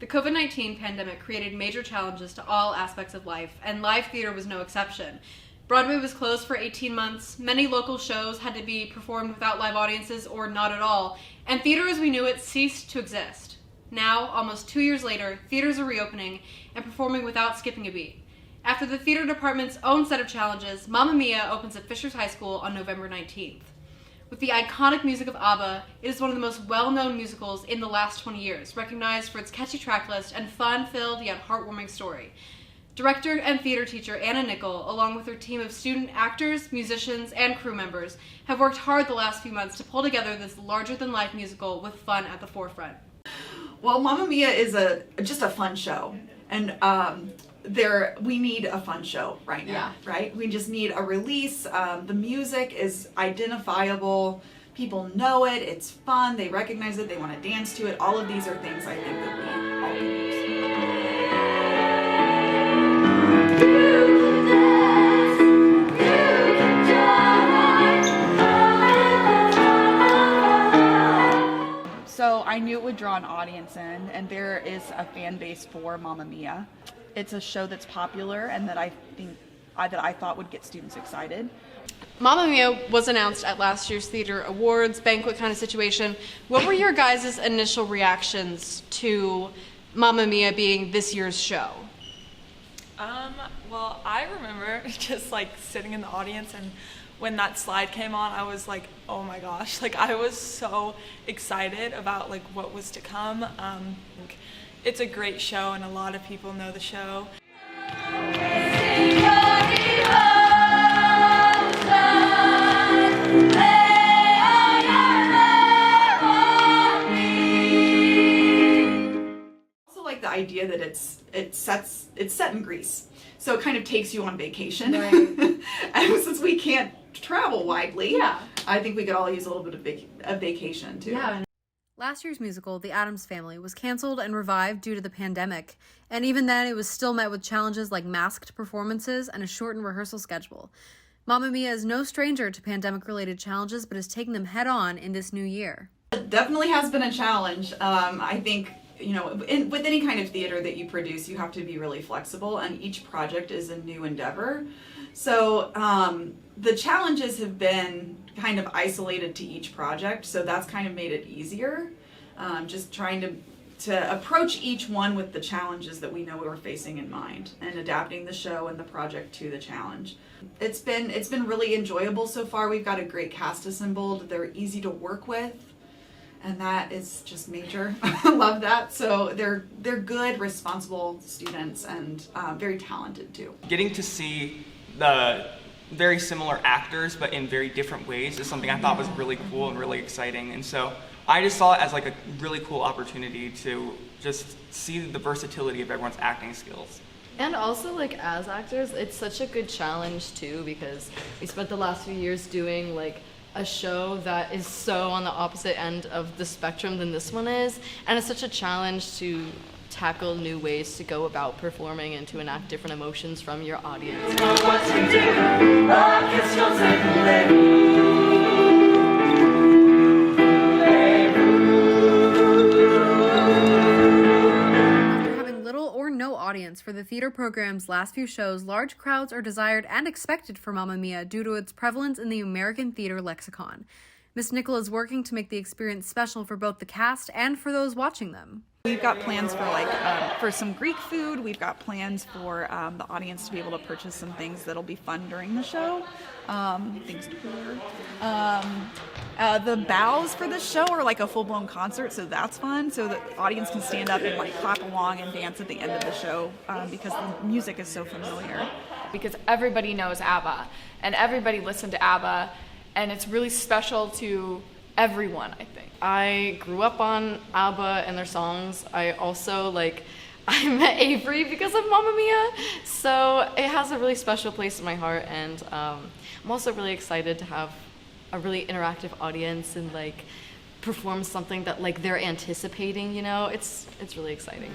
The COVID-19 pandemic created major challenges to all aspects of life, and live theater was no exception. Broadway was closed for 18 months, many local shows had to be performed without live audiences or not at all, and theater as we knew it ceased to exist. Now, almost 2 years later, theaters are reopening and performing without skipping a beat. After the theater department's own set of challenges, Mamma Mia opens at Fishers High School on November 19th. With the iconic music of ABBA, it is one of the most well-known musicals in the last 20 years, recognized for its catchy track list and fun-filled yet heartwarming story. Director and theater teacher Anna Nickel, along with her team of student actors, musicians, and crew members, have worked hard the last few months to pull together this larger-than-life musical with fun at the forefront. Well, Mamma Mia is just a fun show, and we need a fun show right now, right? We just need a release. The music is identifiable. People know it. It's fun. They recognize it. They want to dance to it. All of these are things I think that we all can use. So I knew it would draw an audience in, and there is a fan base for Mamma Mia. It's a show that's popular and that I thought would get students excited. Mamma Mia was announced at last year's Theater Awards, banquet kind of situation. What were your guys' initial reactions to Mamma Mia being this year's show? Well, I remember just like sitting in the audience, and when that slide came on, I was like, oh my gosh, like I was so excited about like what was to come. It's a great show and a lot of people know the show. Also like the idea that it's set in Greece. So it kind of takes you on vacation. Right. And since we can't travel widely, I think we could all use a little bit of vacation too. Yeah. Last year's musical, The Addams Family, was canceled and revived due to the pandemic, and even then it was still met with challenges like masked performances and a shortened rehearsal schedule. Mamma Mia is no stranger to pandemic-related challenges, but is taking them head-on in this new year. It definitely has been a challenge. I think, with any kind of theater that you produce, you have to be really flexible, and each project is a new endeavor. So the challenges have been kind of isolated to each project, so that's kind of made it easier. Just trying to approach each one with the challenges that we know we're facing in mind, and adapting the show and the project to the challenge. It's been really enjoyable so far. We've got a great cast assembled. They're easy to work with, and that is just major. I love that. So they're good, responsible students, and very talented too. Getting to see the very similar actors but in very different ways is something I thought was really cool and really exciting, and so I just saw it as like a really cool opportunity to just see the versatility of everyone's acting skills. And also, like, as actors, it's such a good challenge too, because we spent the last few years doing like a show that is so on the opposite end of the spectrum than this one is, and it's such a challenge to tackle new ways to go about performing and to enact different emotions from your audience. After having little or no audience for the theater program's last few shows, large crowds are desired and expected for Mamma Mia due to its prevalence in the American theater lexicon. Miss Nickel is working to make the experience special for both the cast and for those watching them. We've got plans for for some Greek food. We've got plans for the audience to be able to purchase some things that'll be fun during the show. Things to wear. The bows for the show are like a full-blown concert, so that's fun. So the audience can stand up and like clap along and dance at the end of the show because the music is so familiar. Because everybody knows ABBA and everybody listened to ABBA, and it's really special to everyone, I think. I grew up on ABBA and their songs. I also I met Avery because of Mamma Mia, so it has a really special place in my heart, and I'm also really excited to have a really interactive audience and perform something that they're anticipating, It's really exciting.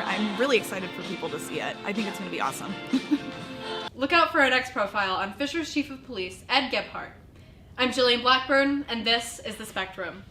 I'm really excited for people to see it. I think it's going to be awesome. Look out for our next profile on Fisher's Chief of Police, Ed Gebhardt. I'm Jillian Blackburn, and this is The Spectrum.